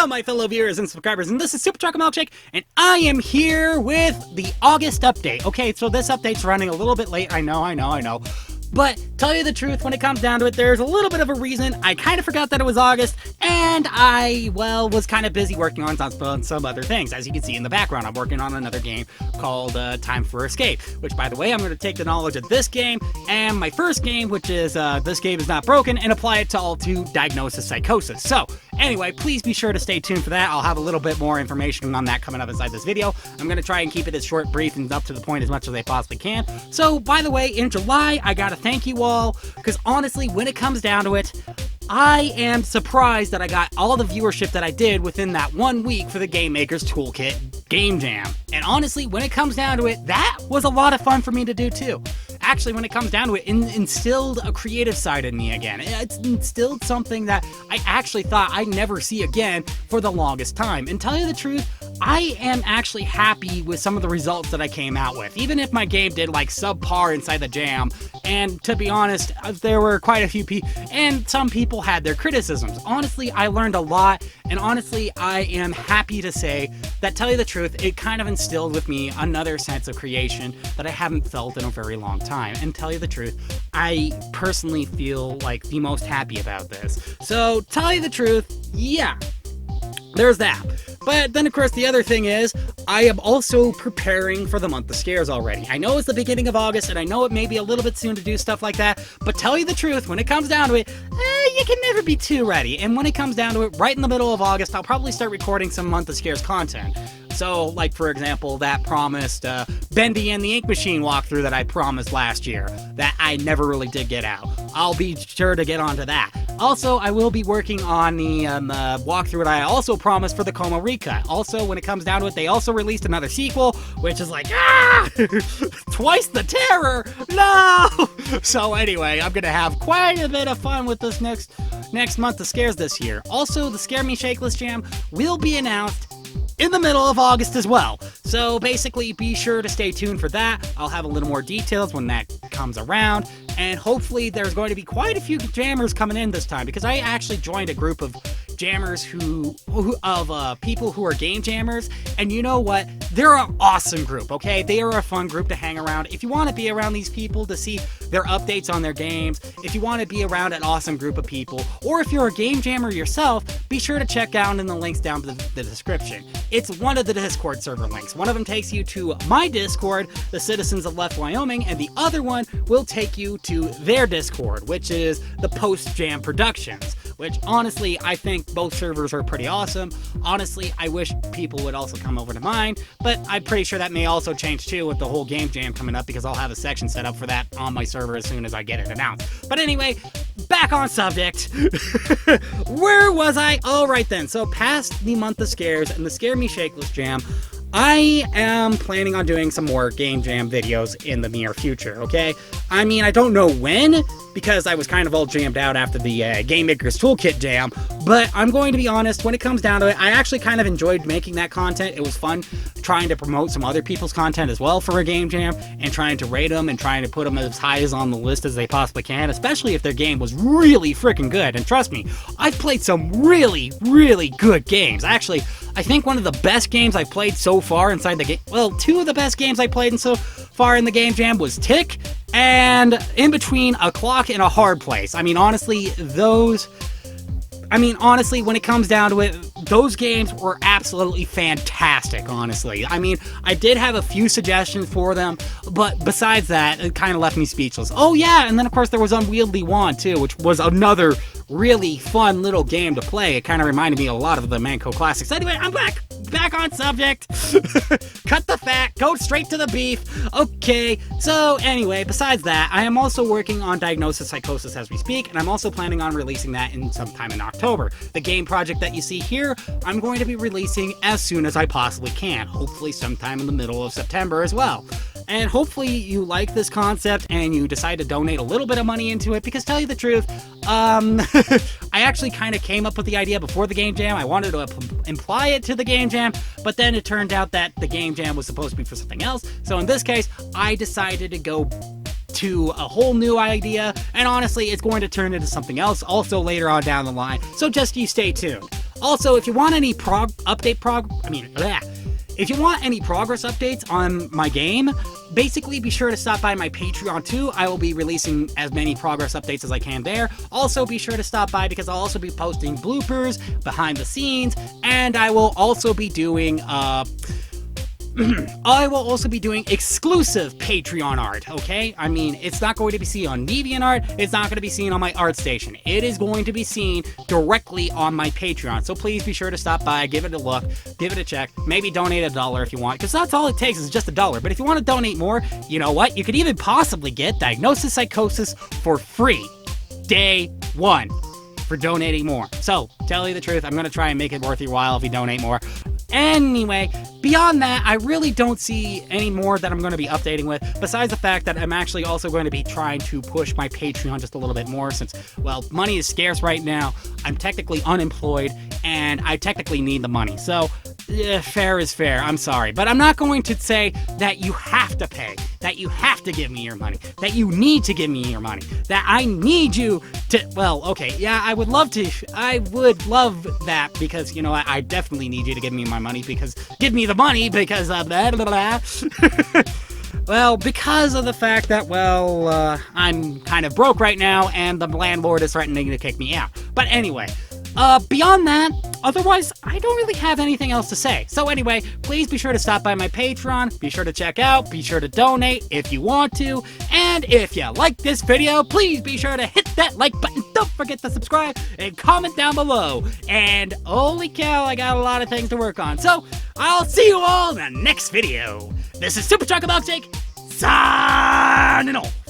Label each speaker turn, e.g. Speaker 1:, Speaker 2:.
Speaker 1: Hello, my fellow viewers and subscribers, and this is Supercholatemilkshake, and I am here with the August update. Okay, so this update's running a little bit late, I know. But, tell you the truth, when it comes down to it, there's a little bit of a reason. I kind of forgot that it was August, and I, well, was kind of busy working on some other things. As you can see in the background, I'm working on another game called Time for Escape, which, by the way, I'm going to take the knowledge of this game and my first game, which is This Game Is Not Broken, and apply it to all to Diagnosis Psychosis. So, anyway, please be sure to stay tuned for that. I'll have a little bit more information on that coming up inside this video. I'm going to try and keep it as short, brief, and up to the point as much as I possibly can. So, by the way, in July, I got to thank you all, because honestly, when it comes down to it, I am surprised that I got all the viewership that I did within that 1 week for the Game Maker's Toolkit Game Jam. And honestly, when it comes down to it, that was a lot of fun for me to do too. Actually, when it comes down to it, instilled a creative side in me again. It's instilled something that I actually thought I'd never see again for the longest time. And tell you the truth, I am actually happy with some of the results that I came out with. Even if my game did like subpar inside the jam, and to be honest, there were quite a few people, and some people had their criticisms. Honestly, I learned a lot, and honestly, I am happy to say that, tell you the truth, it kind of instilled with me another sense of creation that I haven't felt in a very long time. And tell you the truth, I personally feel like the most happy about this. So, tell you the truth, yeah, there's that. But then, of course, the other thing is, I am also preparing for the month of scares already. I know it's the beginning of August, and I know it may be a little bit soon to do stuff like that, but tell you the truth, when it comes down to it, you can never be too ready. And when it comes down to it, right in the middle of August, I'll probably start recording some month of scares content. So, like, for example, that promised Bendy and the Ink Machine walkthrough that I promised last year, that I never really did get out. I'll be sure to get onto that. Also, I will be working on the walkthrough that I also promised for the Como Recut. Also, when it comes down to it, they also released another sequel, which is like, twice the terror! No! So anyway, I'm gonna have quite a bit of fun with this next month of scares this year. Also, the Scare Me Shakeless Jam will be announced in the middle of August as well. So basically, be sure to stay tuned for that. I'll have a little more details when that comes around, and hopefully there's going to be quite a few jammers coming in this time, because I actually joined a group of jammers people who are game jammers, and you know what? They're an awesome group, okay? They are a fun group to hang around. If you want to be around these people to see their updates on their games, if you want to be around an awesome group of people, or if you're a game jammer yourself, be sure to check out in the links down in the description. It's one of the Discord server links. One of them takes you to my Discord, the Citizens of Left Wyoming, and the other one will take you to their Discord, which is the Post Jam Productions, which honestly, I think both servers are pretty awesome. Honestly, I wish people would also come over to mine, but I'm pretty sure that may also change too with the whole game jam coming up, because I'll have a section set up for that on my server as soon as I get it announced. But anyway, back on subject. Where was I? All right then. So past the month of scares and the Scare Me Shakeless Jam, I am planning on doing some more game jam videos in the near future, okay? I mean, I don't know when, because I was kind of all jammed out after the Game Maker's Toolkit jam, but I'm going to be honest, when it comes down to it, I actually kind of enjoyed making that content. It was fun trying to promote some other people's content as well for a game jam, and trying to rate them and trying to put them as high as on the list as they possibly can, especially if their game was really freaking good. And trust me, I've played some really, really good games. Actually, I think one of the best games I've played so far inside the game, well, two of the best games I played so far in the game jam was Tick, and in between, A Clock and A Hard Place. I mean, honestly, when it comes down to it, those games were absolutely fantastic, honestly. I mean, I did have a few suggestions for them, but besides that, it kind of left me speechless. Oh yeah, and then of course there was Unwieldy Wand too, which was another really fun little game to play. It kind of reminded me a lot of the Manco classics. Anyway, I'm back on subject. Cut the fat, go straight to the beef. Okay, so anyway, besides that, I am also working on Diagnosis Psychosis as we speak, and I'm also planning on releasing that in sometime in October. The game project that you see here, I'm going to be releasing as soon as I possibly can, hopefully sometime in the middle of September as well. And hopefully you like this concept and you decide to donate a little bit of money into it, because tell you the truth, I actually kind of came up with the idea before the game jam. I wanted to imply it to the game jam, but then it turned out that the game jam was supposed to be for something else. So in this case, I decided to go to a whole new idea, and honestly, it's going to turn into something else also later on down the line. So just you stay tuned. Also, if you want any if you want any progress updates on my game, basically be sure to stop by my Patreon too. I will be releasing as many progress updates as I can there. Also, be sure to stop by because I'll also be posting bloopers, behind the scenes, and I will also be doing exclusive Patreon art, okay? I mean, it's not going to be seen on Deviantart, it's not going to be seen on my art station. It is going to be seen directly on my Patreon, so please be sure to stop by, give it a look, give it a check, maybe donate $1 if you want, because that's all it takes is just $1. But if you want to donate more, you know what? You could even possibly get Diagnosis Psychosis for free, day 1, for donating more. So, tell you the truth, I'm going to try and make it worth your while if you donate more. Anyway, beyond that, I really don't see any more that I'm going to be updating with, besides the fact that I'm actually also going to be trying to push my Patreon just a little bit more since, well, money is scarce right now, I'm technically unemployed, and I technically need the money. So, fair is fair, I'm sorry. But I'm not going to say that you have to pay, that you have to give me your money, that you need to give me your money, that I need you to, well, okay, yeah, I would love that because, you know, I definitely need you to give me my money because, give me the money because, blah, blah, blah. Well, because of the fact that, well, I'm kind of broke right now and the landlord is threatening to kick me out. But anyway, beyond that, otherwise, I don't really have anything else to say. So anyway, please be sure to stop by my Patreon, be sure to check out, be sure to donate if you want to, and if you like this video, please be sure to hit that like button, don't forget to subscribe, and comment down below. And holy cow, I got a lot of things to work on. So, I'll see you all in the next video. This is Superchocolatemilkshake, signing off.